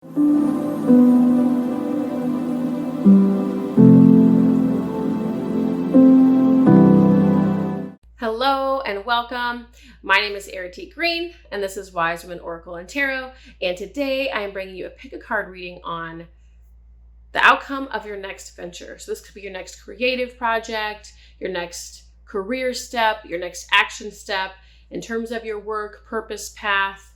Hello and welcome. My name is Errity Green and this is Wise Women Oracle and Tarot. And today I am bringing you a pick a card reading on the outcome of your next venture. So this could be your next creative project, your next career step, your next action step in terms of your work, purpose, path.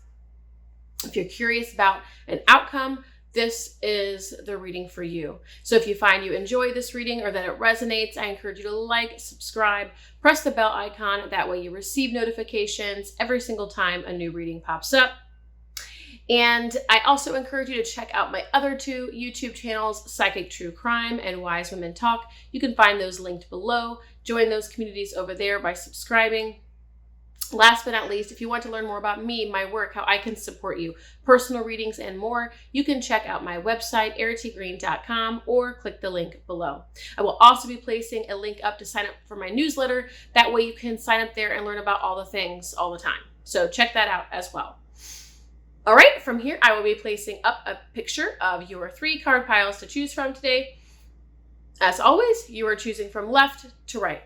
If you're curious about an outcome, this is the reading for you. So if you find you enjoy this reading or that it resonates, I encourage you to like, subscribe, press the bell icon. That way you receive notifications every single time a new reading pops up. And I also encourage you to check out my other two YouTube channels, Psychic True Crime and Wise Women Talk. You can find those linked below. Join those communities over there by subscribing. Last but not least, if you want to learn more about me, my work, how I can support you, personal readings, and more, you can check out my website, erritygreen.com, or click the link below. I will also be placing a link up to sign up for my newsletter. That way you can sign up there and learn about all the things all the time. So check that out as well. All right, from here, I will be placing up a picture of your 3 card piles to choose from today. As always, you are choosing from left to right.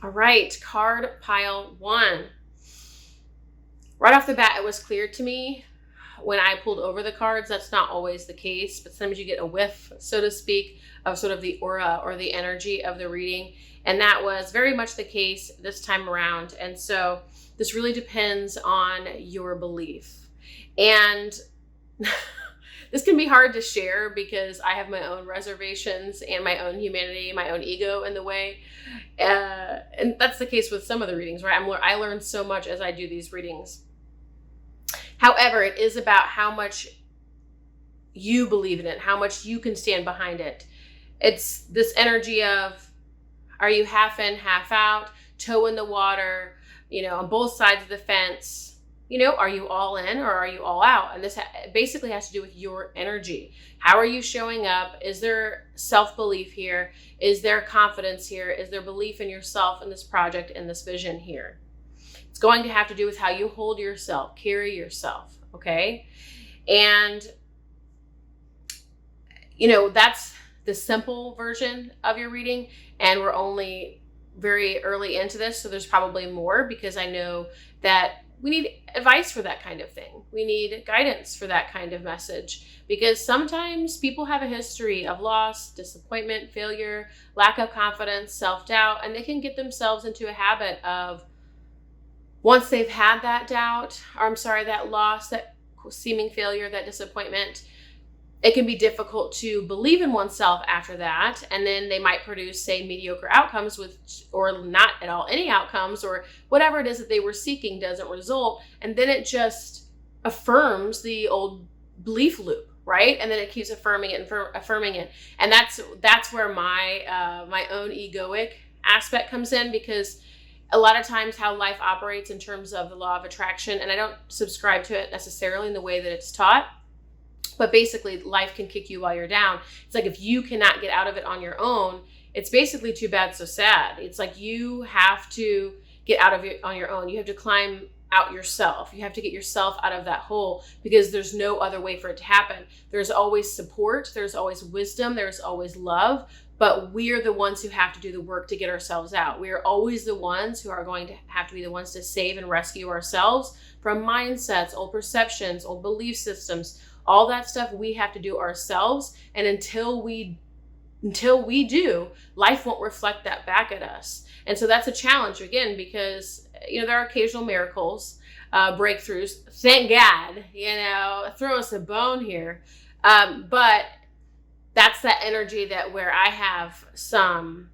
All right, card pile 1. Right off the bat, it was clear to me when I pulled over the cards, that's not always the case, but sometimes you get a whiff, so to speak, of sort of the aura or the energy of the reading. And that was very much the case this time around. And so this really depends on your belief. And this can be hard to share because I have my own reservations and my own humanity, my own ego in the way. And that's the case with some of the readings, right? I learn so much as I do these readings. However, it is about how much you believe in it, how much you can stand behind it. It's this energy of, are you half in, half out, toe in the water, on both sides of the fence? Are you all in or are you all out? And this basically has to do with your energy. How are you showing up? Is there self-belief here? Is there confidence here? Is there belief in yourself, in this project, in this vision here? It's going to have to do with how you hold yourself, carry yourself, okay? And, that's the simple version of your reading. And we're only very early into this, so there's probably more because I know that we need advice for that kind of thing. We need guidance for that kind of message because sometimes people have a history of loss, disappointment, failure, lack of confidence, self-doubt, and they can get themselves into a habit of, once they've had that that loss, that seeming failure, that disappointment, it can be difficult to believe in oneself after that. And then they might produce, say, mediocre outcomes or not at all any outcomes, or whatever it is that they were seeking doesn't result. And then it just affirms the old belief loop, right? And then it keeps affirming it and affirming it. And that's where my own egoic aspect comes in, because a lot of times how life operates in terms of the law of attraction, and I don't subscribe to it necessarily in the way that it's taught, but basically life can kick you while you're down. It's like if you cannot get out of it on your own, it's basically too bad, so sad. It's like you have to get out of it on your own. You have to climb out yourself. You have to get yourself out of that hole because there's no other way for it to happen. There's always support. There's always wisdom. There's always love. But we're the ones who have to do the work to get ourselves out. We are always the ones who are going to have to be the ones to save and rescue ourselves from mindsets, old perceptions, old belief systems. All that stuff we have to do ourselves. And until we do, life won't reflect that back at us. And so that's a challenge again, because, there are occasional miracles, breakthroughs. Thank God, throw us a bone here. But that's that energy where I have some,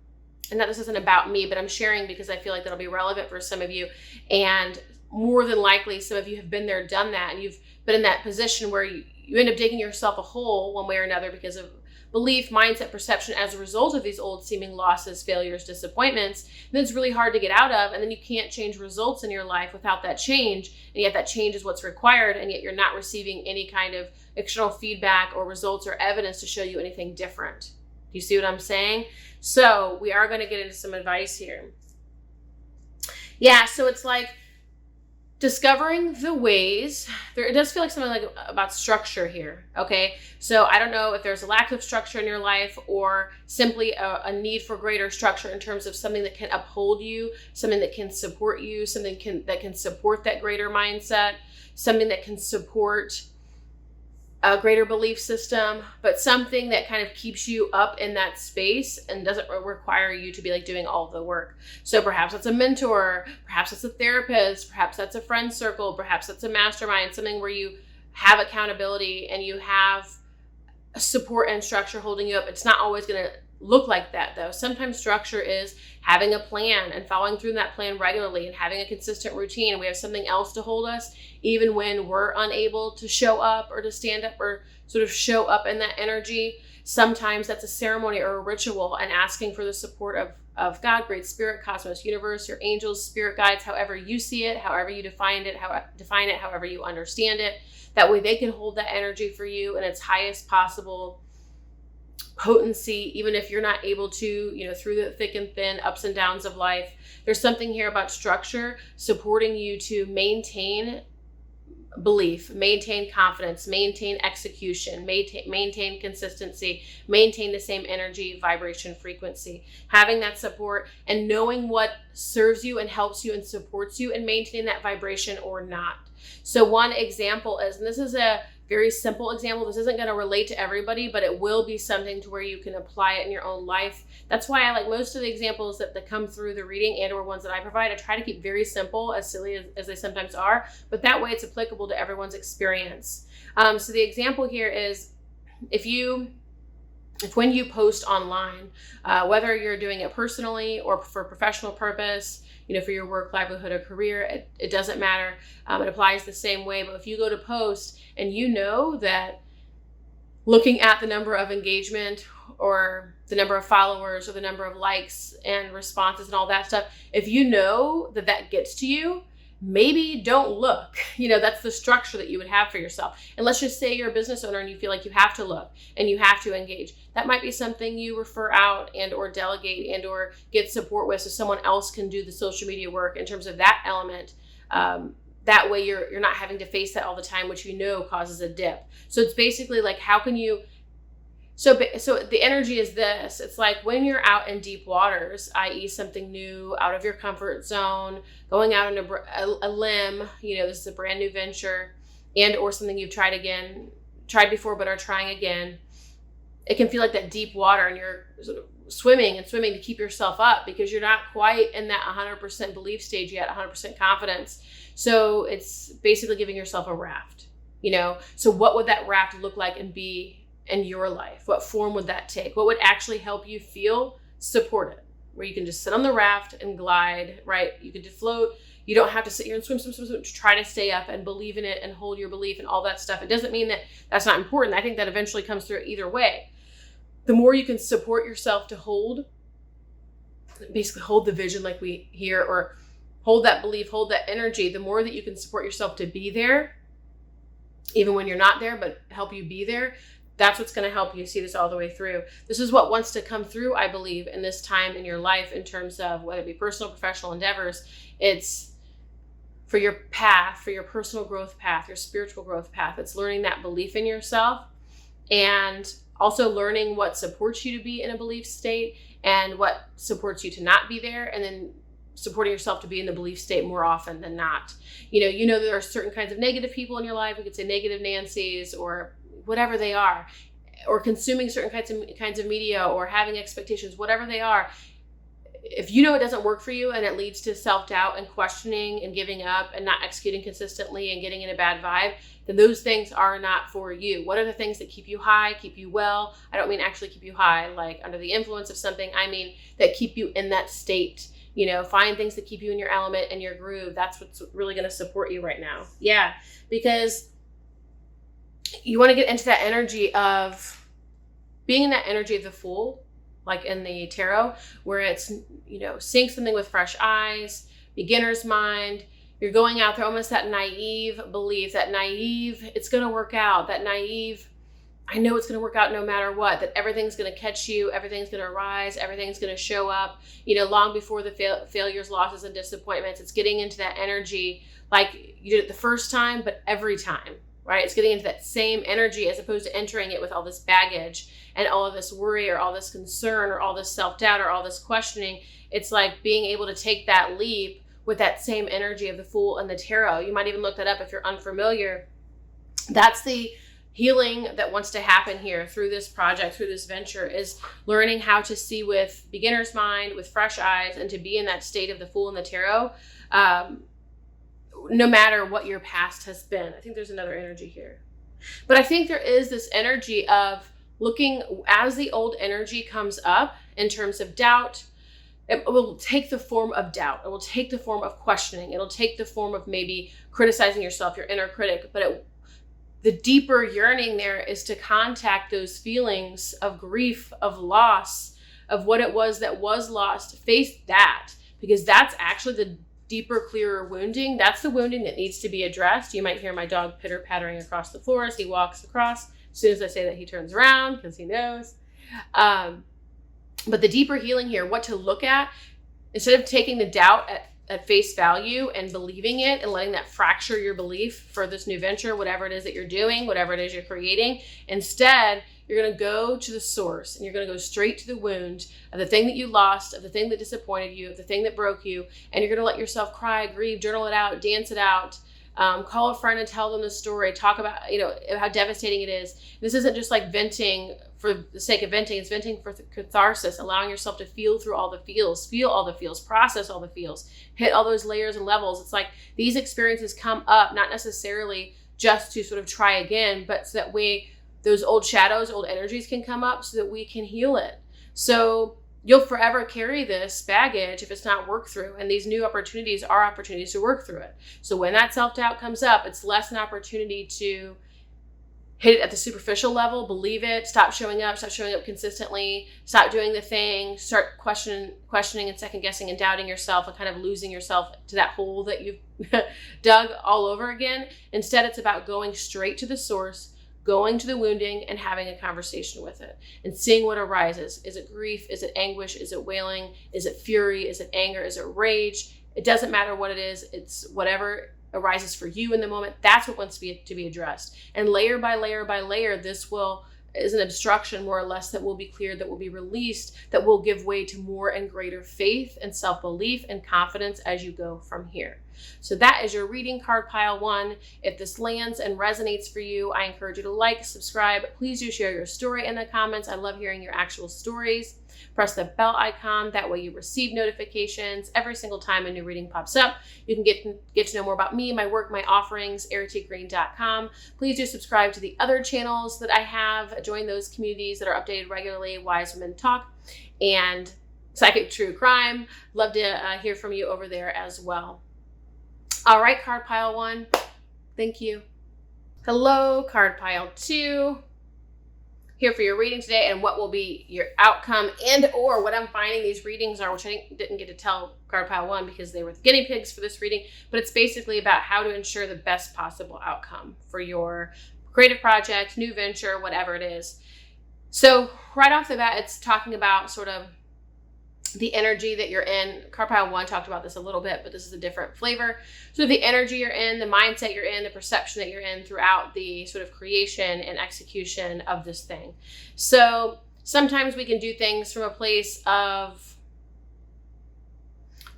and that this isn't about me, but I'm sharing because I feel like that'll be relevant for some of you. And more than likely, some of you have been there, done that, and you've been in that position where you end up digging yourself a hole one way or another because of belief, mindset, perception as a result of these old seeming losses, failures, disappointments. And then it's really hard to get out of, and then you can't change results in your life without that change. And yet that change is what's required, and yet you're not receiving any kind of external feedback or results or evidence to show you anything different. Do you see what I'm saying? So we are going to get into some advice here. Yeah, so it's like discovering the ways. It does feel like something like about structure here. Okay, so I don't know if there's a lack of structure in your life, or simply a need for greater structure in terms of something that can uphold you, something that can support you, that can support that greater mindset, something that can support a greater belief system, but something that kind of keeps you up in that space and doesn't require you to be like doing all the work. So perhaps that's a mentor, perhaps that's a therapist, perhaps that's a friend circle, perhaps that's a mastermind, something where you have accountability and you have support and structure holding you up. It's not always going to look like that though. Sometimes structure is having a plan and following through that plan regularly and having a consistent routine. We have something else to hold us even when we're unable to show up or to stand up or sort of show up in that energy. Sometimes that's a ceremony or a ritual, and asking for the support of God, Great Spirit, Cosmos, Universe, your angels, spirit guides, however you see it, however you define it, however you understand it. That way they can hold that energy for you in its highest possible potency, even if you're not able to, through the thick and thin ups and downs of life. There's something here about structure supporting you to maintain belief, maintain confidence, maintain execution, maintain consistency, maintain the same energy, vibration, frequency. Having that support and knowing what serves you and helps you and supports you and maintaining that vibration or not. So one example is, and this is a very simple example, this isn't going to relate to everybody, but it will be something to where you can apply it in your own life. That's why I like most of the examples that come through the reading and or ones that I provide. I try to keep very simple, as silly as they sometimes are, but that way it's applicable to everyone's experience. So the example here is if when you post online, whether you're doing it personally or for professional purpose, for your work, livelihood, or career, it doesn't matter. It applies the same way. But if you go to post and you know that looking at the number of engagement or the number of followers or the number of likes and responses and all that stuff, if you know that gets to you, maybe don't look. That's the structure that you would have for yourself. And let's just say you're a business owner and you feel like you have to look and you have to engage. That might be something you refer out and or delegate and or get support with, so someone else can do the social media work in terms of that element. That way you're not having to face that all the time, which causes a dip. So it's basically like, how can you... So the energy is this. It's like when you're out in deep waters, i.e. something new, out of your comfort zone, going out on a limb, this is a brand new venture, and or something you've tried before but are trying again. It can feel like that deep water, and you're sort of swimming to keep yourself up because you're not quite in that 100% belief stage yet, 100% confidence. So it's basically giving yourself a raft, So what would that raft look like and be in your life? What form would that take? What would actually help you feel supported, where you can just sit on the raft and glide, right? You can just float. You don't have to sit here and swim to try to stay up and believe in it and hold your belief and all that stuff. It doesn't mean that that's not important. I think that eventually comes through either way. The more you can support yourself to basically hold the vision like we hear, or hold that belief, hold that energy, the more that you can support yourself to be there, even when you're not there, but help you be there. That's what's going to help you see this all the way through. This is what wants to come through, I believe, in this time in your life in terms of whether it be personal, professional endeavors. It's for your path, for your personal growth path, your spiritual growth path. It's learning that belief in yourself and also learning what supports you to be in a belief state and what supports you to not be there, and then supporting yourself to be in the belief state more often than not. There are certain kinds of negative people in your life. We could say negative Nancy's or whatever they are, or consuming certain kinds of media or having expectations, whatever they are. If it doesn't work for you and it leads to self-doubt and questioning and giving up and not executing consistently and getting in a bad vibe, then those things are not for you. What are the things that keep you high, keep you well? I don't mean actually keep you high, like under the influence of something. I mean that keep you in that state. Find things that keep you in your element and your groove. That's what's really going to support you right now. Yeah, because you want to get into that energy of being in that energy of the Fool, like in the tarot, where it's, seeing something with fresh eyes, beginner's mind. You're going out there, almost that naive belief, that naive, it's going to work out, that naive, I know it's going to work out no matter what, that everything's going to catch you, everything's going to arise, everything's going to show up, long before the failures, losses, and disappointments. It's getting into that energy like you did it the first time, but every time, right? It's getting into that same energy as opposed to entering it with all this baggage and all of this worry or all this concern or all this self-doubt or all this questioning. It's like being able to take that leap with that same energy of the Fool and the Tarot. You might even look that up if you're unfamiliar. That's the healing that wants to happen here through this project, through this venture, is learning how to see with beginner's mind, with fresh eyes, and to be in that state of the Fool and the Tarot, no matter what your past has been. I think there's another energy here. But I think there is this energy of looking as the old energy comes up in terms of doubt. It will take the form of doubt. It will take the form of questioning. It'll take the form of maybe criticizing yourself, your inner critic. But the deeper yearning there is to contact those feelings of grief, of loss, of what it was that was lost. Face that, because that's actually the deeper, clearer wounding. That's the wounding that needs to be addressed. You might hear my dog pitter-pattering across the floor as he walks across. As soon as I say that, he turns around because he knows. But the deeper healing here, what to look at, instead of taking the doubt at face value and believing it and letting that fracture your belief for this new venture, whatever it is that you're doing, whatever it is you're creating, instead, you're going to go to the source and you're going to go straight to the wound of the thing that you lost, of the thing that disappointed you, of the thing that broke you. And you're going to let yourself cry, grieve, journal it out, dance it out. Call a friend and tell them the story. Talk about, how devastating it is. This isn't just like venting for the sake of venting. It's venting for catharsis, allowing yourself to feel through all the feels, feel all the feels, process all the feels, hit all those layers and levels. It's like these experiences come up, not necessarily just to sort of try again, but so that those old shadows, old energies can come up so that we can heal it. So you'll forever carry this baggage if it's not worked through. And these new opportunities are opportunities to work through it. So when that self-doubt comes up, it's less an opportunity to hit it at the superficial level, believe it, stop showing up consistently, stop doing the thing, start questioning and second guessing and doubting yourself and kind of losing yourself to that hole that you've dug all over again. Instead, it's about going straight to the source, going to the wounding and having a conversation with it and seeing what arises. Is it grief? Is it anguish? Is it wailing? Is it fury? Is it anger? Is it rage? It doesn't matter what it is. It's whatever arises for you in the moment. That's what wants to be addressed. And layer by layer by layer, this is an obstruction more or less that will be cleared, that will be released, that will give way to more and greater faith and self-belief and confidence as you go from here. So that is your reading, card pile 1. If this lands and resonates for you, I encourage you to like, subscribe. Please do share your story in the comments. I love hearing your actual stories. Press the bell icon. That way you receive notifications every single time a new reading pops up. You can get to know more about me, my work, my offerings, erritygreen.com. Please do subscribe to the other channels that I have. Join those communities that are updated regularly, Wise Women Talk and Psychic True Crime. Love to hear from you over there as well. All right, card pile 1. Thank you. Hello, card pile 2. Here for your reading today and what will be your outcome and or what I'm finding these readings are, which I didn't get to tell card pile 1 because they were the guinea pigs for this reading, but it's basically about how to ensure the best possible outcome for your creative project, new venture, whatever it is. So right off the bat, it's talking about sort of the energy that you're in. Card pile 1 talked about this a little bit, but this is a different flavor. So the energy you're in, the mindset you're in, the perception that you're in throughout the sort of creation and execution of this thing. So sometimes we can do things from a place of,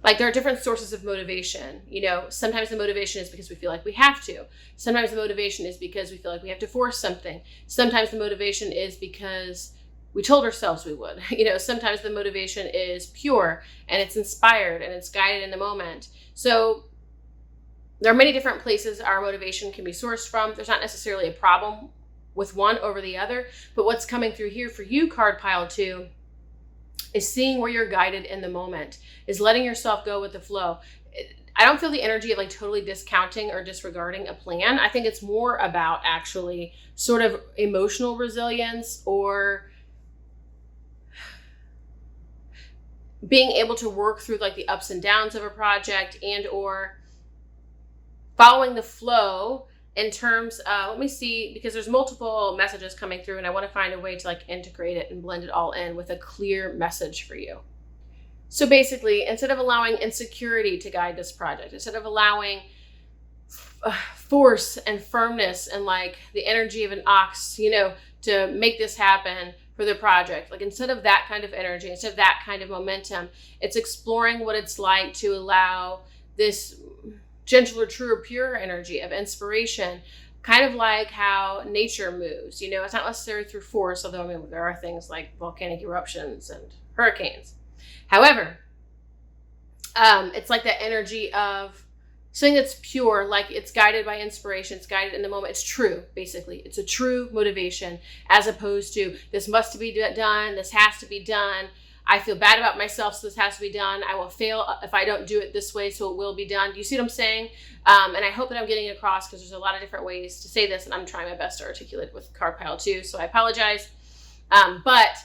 like, there are different sources of motivation. Sometimes the motivation is because we feel like we have to. Sometimes the motivation is because we feel like we have to force something. Sometimes the motivation is because we told ourselves we would. Sometimes the motivation is pure and it's inspired and it's guided in the moment. So there are many different places our motivation can be sourced from. There's not necessarily a problem with one over the other, but what's coming through here for you, card pile 2, is seeing where you're guided in the moment, is letting yourself go with the flow. I don't feel the energy of like totally discounting or disregarding a plan. I think it's more about actually sort of emotional resilience or being able to work through like the ups and downs of a project and or following the flow in terms of, let me see, because there's multiple messages coming through and I want to find a way to like integrate it and blend it all in with a clear message for you. So basically, instead of allowing insecurity to guide this project, instead of allowing force and firmness and like the energy of an ox, to make this happen for the project, like instead of that kind of energy, instead of that kind of momentum, it's exploring what it's like to allow this gentler, truer, purer energy of inspiration, kind of like how nature moves. It's not necessarily through force, although there are things like volcanic eruptions and hurricanes. However, it's like that energy of something that's pure, like it's guided by inspiration, it's guided in the moment. It's true, basically. It's a true motivation, as opposed to this must be done, this has to be done. I feel bad about myself, so this has to be done. I will fail if I don't do it this way, so it will be done. Do you see what I'm saying? And I hope that I'm getting it across, because there's a lot of different ways to say this, and I'm trying my best to articulate it with card pile 2, so I apologize. But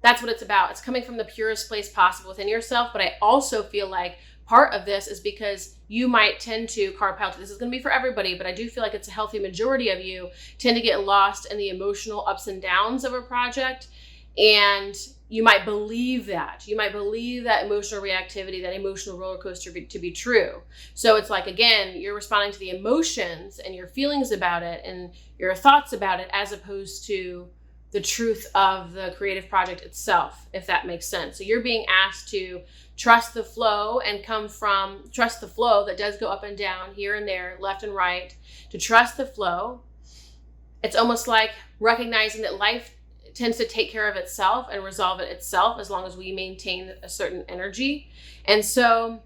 that's what it's about. It's coming from the purest place possible within yourself. But I also feel like part of this is because you might tend to, card pile 2, this is going to be for everybody, but I do feel like it's a healthy majority of you tend to get lost in the emotional ups and downs of a project. And you might believe that. You might believe that emotional reactivity, that emotional roller coaster to be true. So it's like, again, you're responding to the emotions and your feelings about it and your thoughts about it, as opposed to the truth of the creative project itself, if that makes sense. So you're being asked to trust the flow and trust the flow that does go up and down, here and there, left and right, to trust the flow. It's almost like recognizing that life tends to take care of itself and resolve it itself, as long as we maintain a certain energy. And so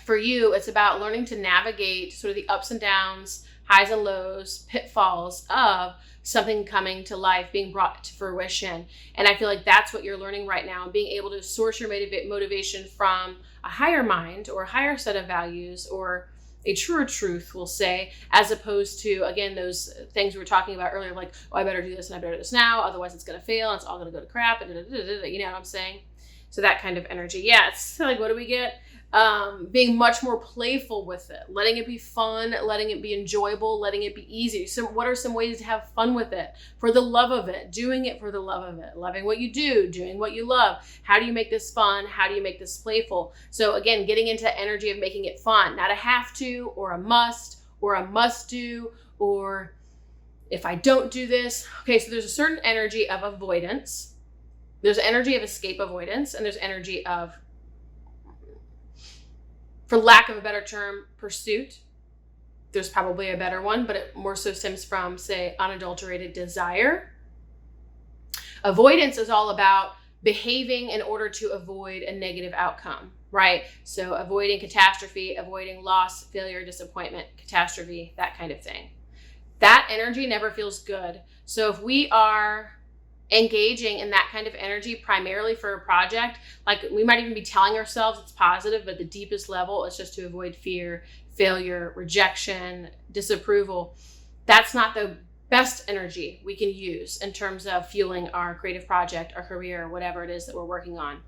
for you, it's about learning to navigate sort of the ups and downs, highs and lows, pitfalls of something coming to life, being brought to fruition. And I feel like that's what you're learning right now, being able to source your motivation from a higher mind or a higher set of values, or a truer truth, we'll say, as opposed to, again, those things we were talking about earlier, like, oh, I better do this and I better do this now, otherwise it's going to fail and it's all going to go to crap, and you know what I'm saying? So that kind of energy. Yeah, it's like, what do we get? Being much more playful with it, letting it be fun, letting it be enjoyable, letting it be easy. So what are some ways to have fun with it? For the love of it, doing it for the love of it, loving what you do, doing what you love. How do you make this fun? How do you make this playful? So again, getting into the energy of making it fun, not a have to or a must do, or if I don't do this. Okay, so there's a certain energy of avoidance. There's energy of escape avoidance, and there's energy of, for lack of a better term, pursuit. There's probably a better one, but it more so stems from, say, unadulterated desire. Avoidance is all about behaving in order to avoid a negative outcome, right? So avoiding catastrophe, avoiding loss, failure, disappointment, catastrophe, that kind of thing. That energy never feels good. So if we are engaging in that kind of energy primarily for a project, like we might even be telling ourselves it's positive, but the deepest level is just to avoid fear, failure, rejection, disapproval. That's not the best energy we can use in terms of fueling our creative project, our career, whatever it is that we're working on.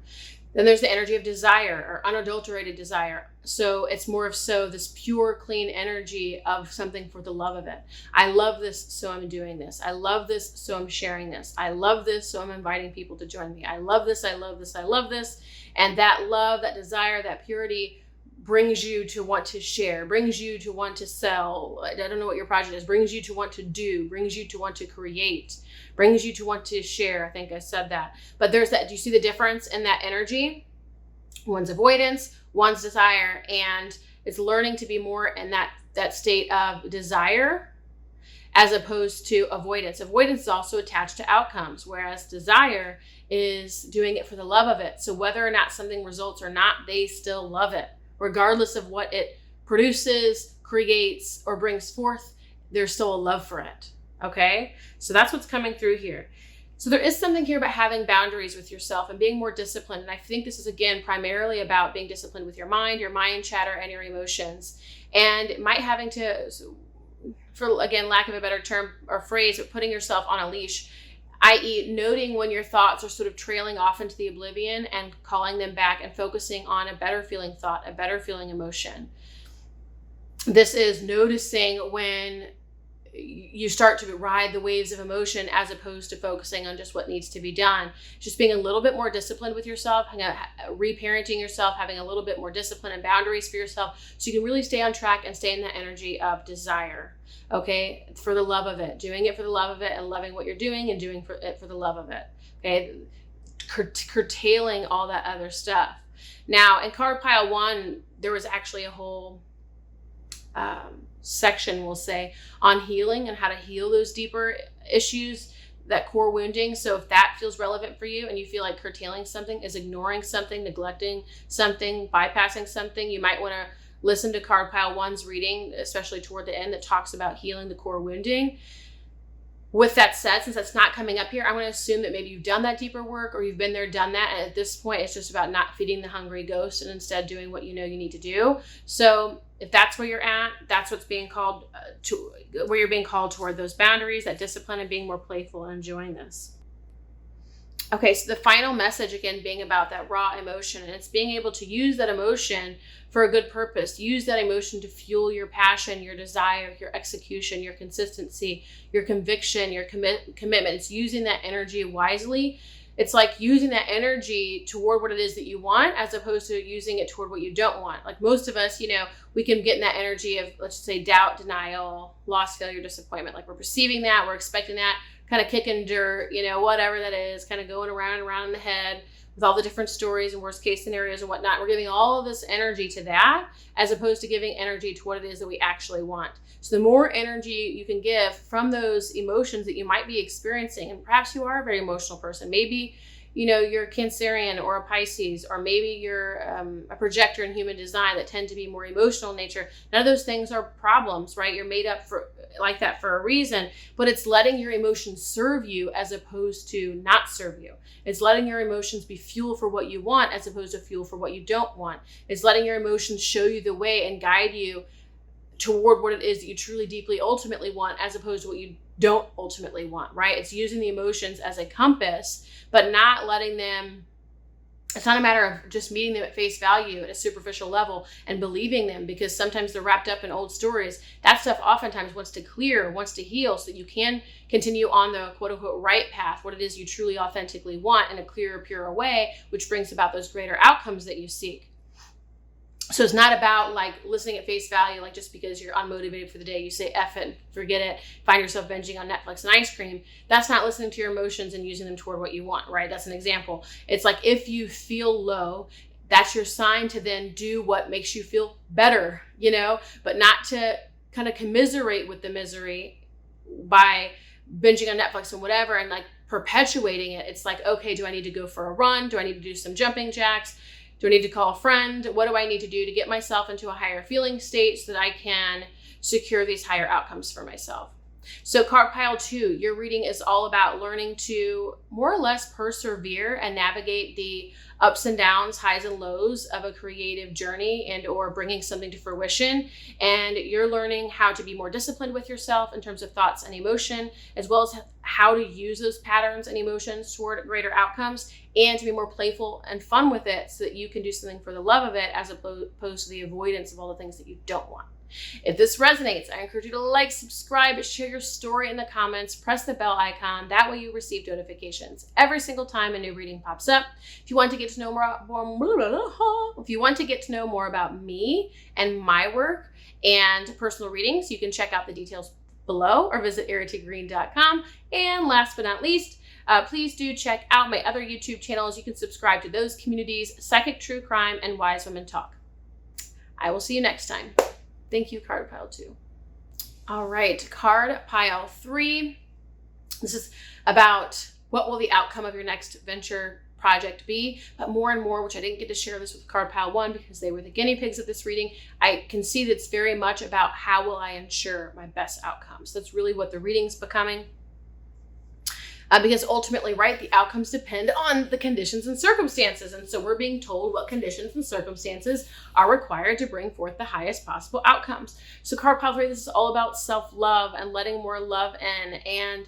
Then there's the energy of desire, or unadulterated desire. So it's more of this pure, clean energy of something for the love of it. I love this, so I'm doing this. I love this, so I'm sharing this. I love this, so I'm inviting people to join me. I love this, I love this, I love this. And that love, that desire, that purity brings you to want to share, brings you to want to sell. I don't know what your project is, brings you to want to do, brings you to want to create, brings you to want to share. I think I said that. But there's that, do you see the difference in that energy? One's avoidance, one's desire, and it's learning to be more in that state of desire as opposed to avoidance. Avoidance is also attached to outcomes, whereas desire is doing it for the love of it. So whether or not something results or not, they still love it. Regardless of what it produces, creates, or brings forth, there's still a love for it. Okay? So that's what's coming through here. So there is something here about having boundaries with yourself and being more disciplined. And I think this is, again, primarily about being disciplined with your mind chatter, and your emotions. And it might having to, for, again, lack of a better term or phrase, but putting yourself on a leash, i.e. noting when your thoughts are sort of trailing off into the oblivion and calling them back and focusing on a better feeling thought, a better feeling emotion. This is noticing when you start to ride the waves of emotion as opposed to focusing on just what needs to be done. Just being a little bit more disciplined with yourself, reparenting yourself, having a little bit more discipline and boundaries for yourself so you can really stay on track and stay in that energy of desire. Okay, for the love of it, doing it for the love of it, and loving what you're doing and doing it for the love of it. Okay, curtailing all that other stuff. Now, in card pile 1, there was actually a whole section, we'll say, on healing and how to heal those deeper issues, that core wounding. So if that feels relevant for you and you feel like curtailing something is ignoring something, neglecting something, bypassing something, you might want to listen to card pile 1's reading, especially toward the end, that talks about healing the core wounding. With that said, since that's not coming up here, I'm going to assume that maybe you've done that deeper work, or you've been there, done that. And at this point, it's just about not feeding the hungry ghost and instead doing what you know you need to do. So if that's where you're at, that's what's being called to, where you're being called toward those boundaries, that discipline, and being more playful and enjoying this. Okay, so the final message, again, being about that raw emotion, and it's being able to use that emotion for a good purpose. Use that emotion to fuel your passion, your desire, your execution, your consistency, your conviction, your commitment. It's using that energy wisely. It's like using that energy toward what it is that you want, as opposed to using it toward what you don't want. Like most of us, we can get in that energy of, let's just say, doubt, denial, loss, failure, disappointment. Like we're perceiving that, we're expecting that, kind of kicking dirt, whatever that is, kind of going around and around in the head with all the different stories and worst case scenarios and whatnot. We're giving all of this energy to that, as opposed to giving energy to what it is that we actually want. So the more energy you can give from those emotions that you might be experiencing, and perhaps you are a very emotional person. Maybe, you're a Cancerian or a Pisces, or maybe you're a projector in human design that tend to be more emotional in nature. None of those things are problems, right? You're made up like that for a reason, but it's letting your emotions serve you as opposed to not serve you. It's letting your emotions be fuel for what you want as opposed to fuel for what you don't want. It's letting your emotions show you the way and guide you toward what it is that you truly, deeply, ultimately want, as opposed to what you don't ultimately want, right? It's using the emotions as a compass, but not letting them, it's not a matter of just meeting them at face value at a superficial level and believing them, because sometimes they're wrapped up in old stories. That stuff oftentimes wants to clear, wants to heal, so that you can continue on the quote unquote right path, what it is you truly authentically want, in a clearer, purer way, which brings about those greater outcomes that you seek. So it's not about like listening at face value, like just because you're unmotivated for the day, you say F it, forget it, find yourself binging on Netflix and ice cream. That's not listening to your emotions and using them toward what you want, right? That's an example. It's like if you feel low, that's your sign to then do what makes you feel better, but not to kind of commiserate with the misery by binging on Netflix and whatever and like perpetuating it. It's like, okay, do I need to go for a run? Do I need to do some jumping jacks? Do I need to call a friend? What do I need to do to get myself into a higher feeling state so that I can secure these higher outcomes for myself? So card pile 2, your reading is all about learning to more or less persevere and navigate the ups and downs, highs and lows of a creative journey and or bringing something to fruition. And you're learning how to be more disciplined with yourself in terms of thoughts and emotion, as well as how to use those patterns and emotions toward greater outcomes, and to be more playful and fun with it so that you can do something for the love of it, as opposed to the avoidance of all the things that you don't want. If this resonates, I encourage you to like, subscribe, share your story in the comments, press the bell icon. That way you receive notifications every single time a new reading pops up. If you want to get to know more about me and my work and personal readings, you can check out the details below or visit erritygreen.com. And last but not least, please do check out my other YouTube channels. You can subscribe to those communities, Psychic True Crime and Wise Women Talk. I will see you next time. Thank you, card pile 2. All right, card pile 3. This is about what will the outcome of your next venture project be, but more and more, which I didn't get to share this with card pile 1 because they were the guinea pigs of this reading, I can see that it's very much about how will I ensure my best outcomes. That's really what the reading's becoming. Because ultimately, right, the outcomes depend on the conditions and circumstances. And so we're being told what conditions and circumstances are required to bring forth the highest possible outcomes. So card pile 3, this is all about self-love and letting more love in and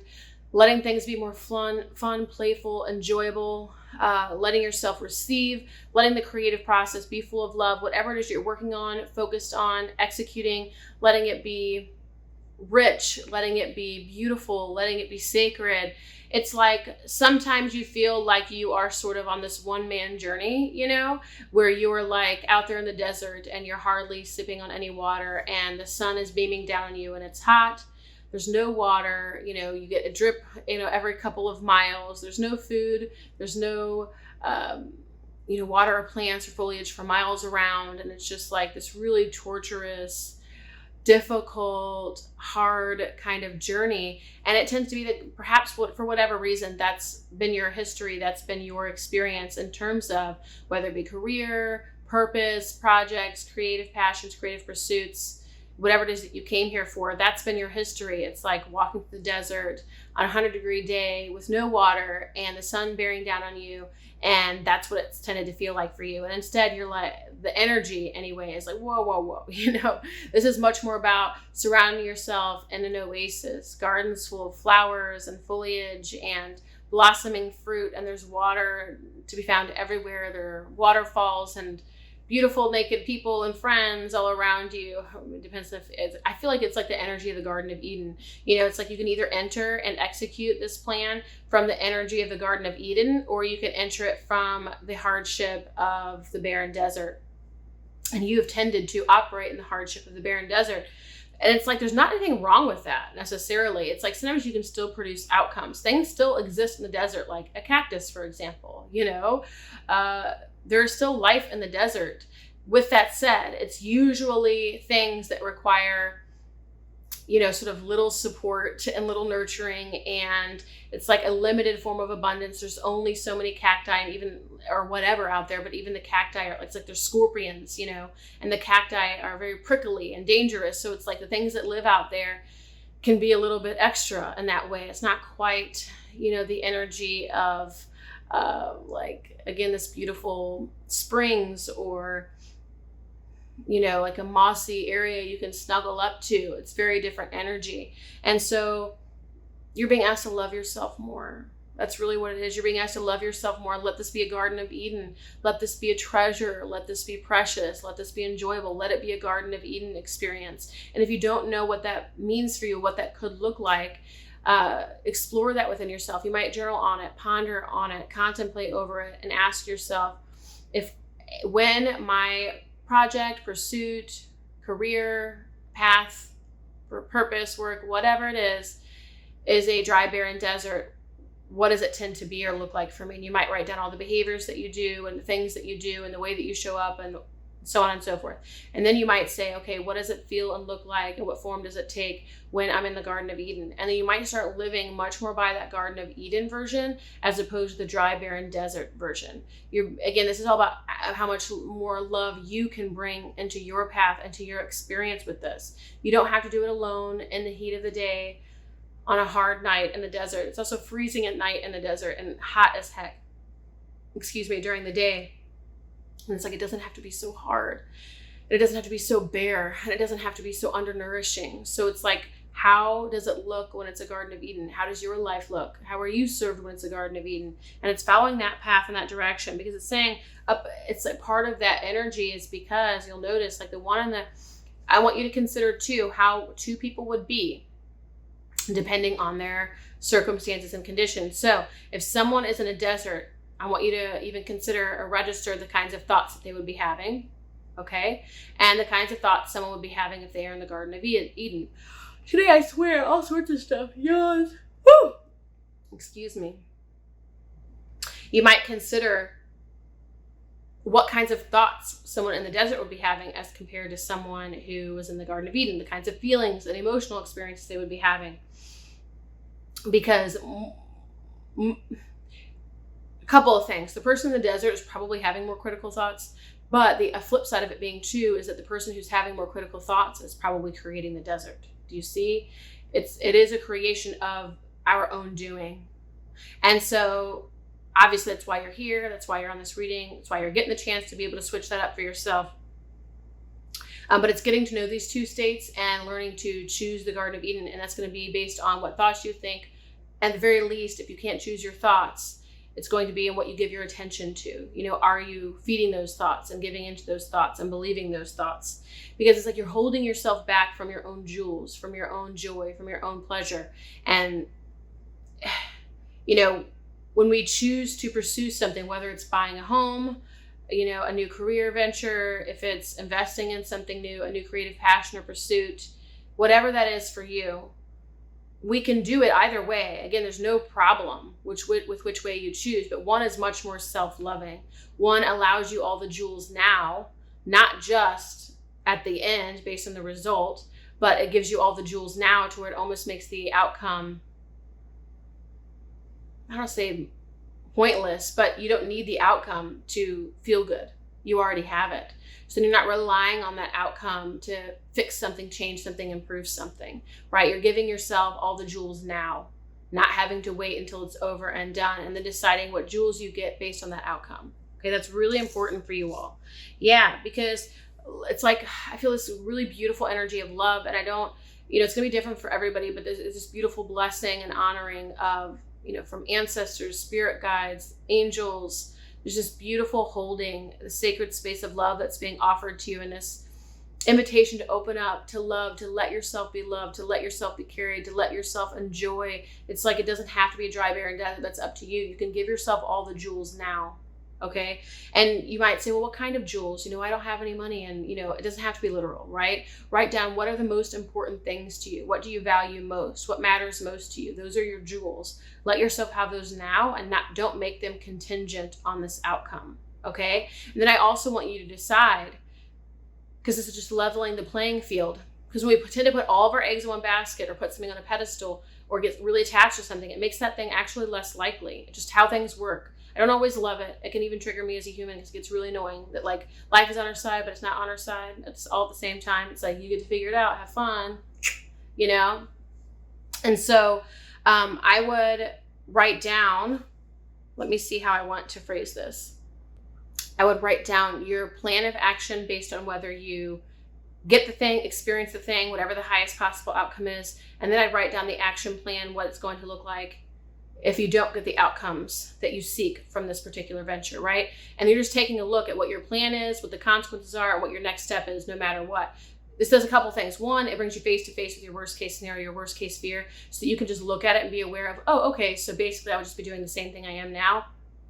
letting things be more fun, playful, enjoyable, letting yourself receive, letting the creative process be full of love, whatever it is you're working on, focused on, executing, letting it be rich, letting it be beautiful, letting it be sacred. It's like sometimes you feel like you are sort of on this one-man journey, where you're like out there in the desert and you're hardly sipping on any water and the sun is beaming down on you and it's hot. There's no water, you get a drip, every couple of miles. There's no food. There's no, water or plants or foliage for miles around. And it's just like this really torturous, difficult, hard kind of journey. And it tends to be that perhaps for whatever reason, that's been your history, that's been your experience in terms of whether it be career, purpose, projects, creative passions, creative pursuits, whatever it is that you came here for, that's been your history. It's like walking through the desert on a 100-degree day with no water and the sun bearing down on you. And that's what it's tended to feel like for you. And instead you're like, the energy anyway is like, whoa, whoa, whoa. This is much more about surrounding yourself in an oasis, gardens full of flowers and foliage and blossoming fruit. And there's water to be found everywhere. There are waterfalls and beautiful naked people and friends all around you. It depends I feel like it's like the energy of the Garden of Eden. It's like you can either enter and execute this plan from the energy of the Garden of Eden, or you can enter it from the hardship of the barren desert. And you have tended to operate in the hardship of the barren desert. And it's like, there's not anything wrong with that necessarily. It's like, sometimes you can still produce outcomes. Things still exist in the desert, like a cactus, for example, there's still life in the desert. With that said, it's usually things that require, sort of little support and little nurturing. And it's like a limited form of abundance. There's only so many cacti and or whatever out there, but even the cacti it's like there's scorpions, and the cacti are very prickly and dangerous. So it's like the things that live out there can be a little bit extra in that way. It's not quite, the energy of, again, this beautiful springs or, like a mossy area you can snuggle up to. It's very different energy. And so you're being asked to love yourself more. That's really what it is. You're being asked to love yourself more. Let this be a Garden of Eden. Let this be a treasure. Let this be precious. Let this be enjoyable. Let it be a Garden of Eden experience. And if you don't know what that means for you, what that could look like, explore that within yourself. You might journal on it, ponder on it, contemplate over it, and ask yourself, when my project, pursuit, career, path, purpose, work, whatever it is a dry, barren desert, what does it tend to be or look like for me? And you might write down all the behaviors that you do and the things that you do and the way that you show up and so on and so forth. And then you might say, okay, what does it feel and look like, and what form does it take when I'm in the Garden of Eden? And then you might start living much more by that Garden of Eden version as opposed to the dry, barren desert version. Again, this is all about how much more love you can bring into your path, into your experience with this. You don't have to do it alone in the heat of the day on a hard night in the desert. It's also freezing at night in the desert and hot as heck, during the day. And it's like, it doesn't have to be so hard. It doesn't have to be so bare. And it doesn't have to be so undernourishing. So it's like, how does it look when it's a Garden of Eden? How does your life look? How are you served when it's a Garden of Eden? And it's following that path in that direction, because it's saying, it's a part of that energy is because you'll notice, like the one I want you to consider too, how two people would be depending on their circumstances and conditions. So if someone is in a desert, I want you to even consider or register the kinds of thoughts that they would be having, okay? And the kinds of thoughts someone would be having if they are in the Garden of Eden. Today, I swear, all sorts of stuff. Yes. Woo! Excuse me. You might consider what kinds of thoughts someone in the desert would be having as compared to someone who was in the Garden of Eden, the kinds of feelings and emotional experiences they would be having. Because a couple of things. The person in the desert is probably having more critical thoughts, but a flip side of it being too is that the person who's having more critical thoughts is probably creating the desert. Do you see? It is a creation of our own doing. And so obviously that's why you're here. That's why you're on this reading. That's why you're getting the chance to be able to switch that up for yourself. But it's getting to know these two states and learning to choose the Garden of Eden. And that's going to be based on what thoughts you think. At the very least, if you can't choose your thoughts, It's going to be in what you give your attention to. You know, are you feeding those thoughts and giving into those thoughts and believing those thoughts? Because it's like you're holding yourself back from your own jewels, from your own joy, from your own pleasure. And, you know, when we choose to pursue something, whether it's buying a home, you know, a new career venture, if it's investing in something new, a new creative passion or pursuit, whatever that is for you, we can do it either way. Again, there's no problem with which way you choose, but one is much more self-loving. One allows you all the jewels now, not just at the end based on the result, but it gives you all the jewels now to where it almost makes the outcome, I don't say pointless, but you don't need the outcome to feel good. You already have it. So you're not relying on that outcome to fix something, change something, improve something, right? You're giving yourself all the jewels now, not having to wait until it's over and done, and then deciding what jewels you get based on that outcome. Okay, that's really important for you all. Yeah, because it's like, I feel this really beautiful energy of love, and I don't, you know, it's gonna be different for everybody, but there's this beautiful blessing and honoring of, you know, from ancestors, spirit guides, angels. There's this beautiful holding, the sacred space of love that's being offered to you in this invitation to open up, to love, to let yourself be loved, to let yourself be carried, to let yourself enjoy. It's like it doesn't have to be a dry, barren death. That's up to you. You can give yourself all the jewels now. Okay. And you might say, well, what kind of jewels? You know, I don't have any money, and, you know, it doesn't have to be literal, right? Write down, what are the most important things to you? What do you value most? What matters most to you? Those are your jewels. Let yourself have those now, and don't make them contingent on this outcome. Okay. And then I also want you to decide, because this is just leveling the playing field. Because when we tend to put all of our eggs in one basket, or put something on a pedestal, or get really attached to something, it makes that thing actually less likely. It's just how things work. I don't always love it. It can even trigger me as a human, because it gets really annoying that, like, life is on our side, but it's not on our side. It's all at the same time. It's like, you get to figure it out, have fun, you know? And so I would write down, let me see how I want to phrase this. I would write down your plan of action based on whether you get the thing, experience the thing, whatever the highest possible outcome is. And then I'd write down the action plan, what it's going to look like if you don't get the outcomes that you seek from this particular venture, right? And you're just taking a look at what your plan is, what the consequences are, and what your next step is, no matter what. This does a couple things. One, it brings you face to face with your worst case scenario, your worst case fear, so that you can just look at it and be aware of, oh, okay, so basically I would just be doing the same thing I am now.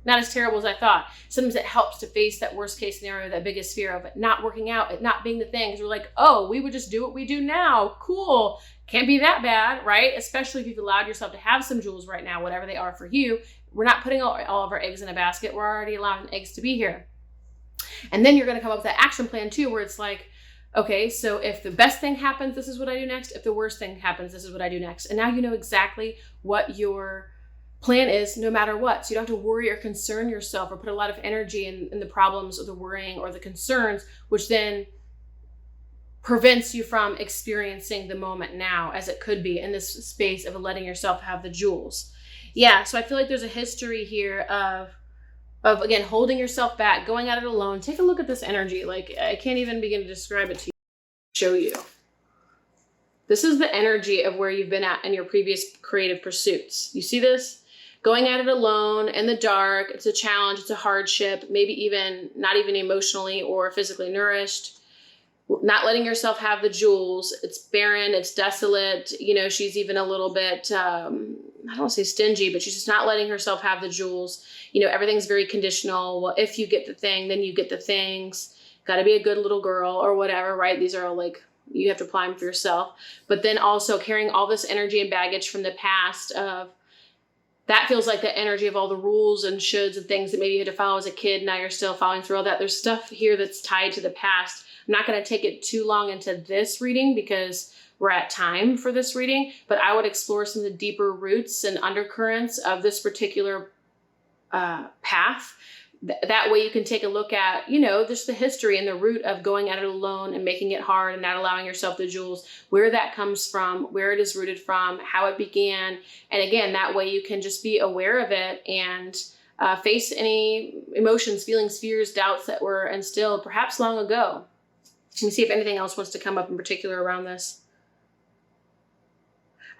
Not as terrible as I thought. Sometimes it helps to face that worst case scenario, that biggest fear of it not working out, it not being the thing. Because we're like, oh, we would just do what we do now. Cool. Can't be that bad, right? Especially if you've allowed yourself to have some jewels right now, whatever they are for you. We're not putting all of our eggs in a basket. We're already allowing eggs to be here. And then you're going to come up with that action plan too, where it's like, okay, so if the best thing happens, this is what I do next. If the worst thing happens, this is what I do next. And now you know exactly what your plan is, no matter what. So you don't have to worry or concern yourself or put a lot of energy in the problems or the worrying or the concerns, which then prevents you from experiencing the moment now as it could be in this space of letting yourself have the jewels. Yeah, so I feel like there's a history here of again, holding yourself back, going at it alone. Take a look at this energy. Like, I can't even begin to describe it to you. Show you. This is the energy of where you've been at in your previous creative pursuits. You see this? Going at it alone in the dark. It's a challenge. It's a hardship. Maybe even not even emotionally or physically nourished. Not letting yourself have the jewels. It's barren. It's desolate. You know, she's even a little bit, I don't want to say stingy, but she's just not letting herself have the jewels. You know, everything's very conditional. Well, if you get the thing, then you get the things. Got to be a good little girl or whatever, right? These are all like, you have to apply them for yourself. But then also carrying all this energy and baggage from the past of, that feels like the energy of all the rules and shoulds and things that maybe you had to follow as a kid. Now you're still following through all that. There's stuff here that's tied to the past. I'm not going to take it too long into this reading because we're at time for this reading, but I would explore some of the deeper roots and undercurrents of this particular path. That way you can take a look at, you know, just the history and the root of going at it alone and making it hard and not allowing yourself the jewels, where that comes from, where it is rooted from, how it began. And again, that way you can just be aware of it and face any emotions, feelings, fears, doubts that were instilled perhaps long ago. Let me see if anything else wants to come up in particular around this.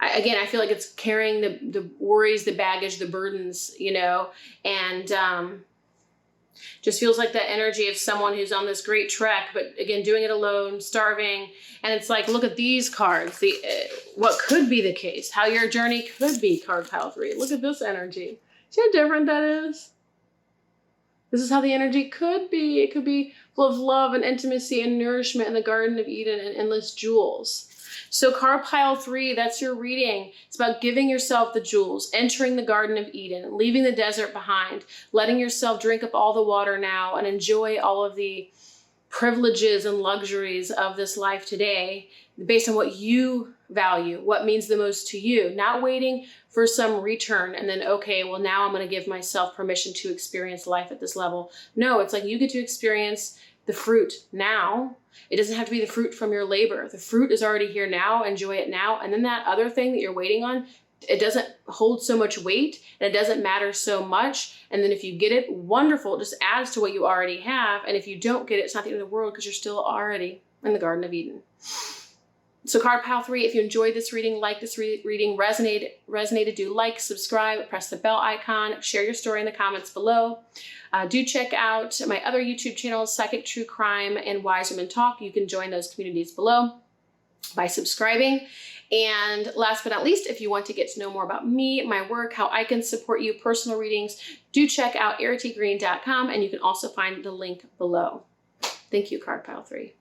again, I feel like it's carrying the worries, the baggage, the burdens, you know, and just feels like that energy of someone who's on this great trek, but again, doing it alone, starving. And it's like, look at these cards, what could be the case, how your journey could be, card pile 3. Look at this energy. See how different that is? This is how the energy could be. It could be full of love and intimacy and nourishment in the Garden of Eden and endless jewels. So card pile 3, that's your reading. It's about giving yourself the jewels, entering the Garden of Eden, leaving the desert behind, letting yourself drink up all the water now and enjoy all of the privileges and luxuries of this life today based on what you value, what means the most to you, not waiting for some return and then, okay, well, now I'm going to give myself permission to experience life at this level. No, it's like you get to experience the fruit now. It doesn't have to be the fruit from your labor. The fruit is already here now. Enjoy it now. And then that other thing that you're waiting on, it doesn't hold so much weight and it doesn't matter so much. And then if you get it, wonderful. It just adds to what you already have. And if you don't get it, it's not the end of the world because you're still already in the Garden of Eden. So card pile 3, if you enjoyed this reading, like this reading, resonated, do like, subscribe, press the bell icon, share your story in the comments below. Do check out my other YouTube channels, Psychic True Crime and Wise Women Talk. You can join those communities below by subscribing. And last but not least, if you want to get to know more about me, my work, how I can support you, personal readings, do check out erritygreen.com, and you can also find the link below. Thank you, card pile 3.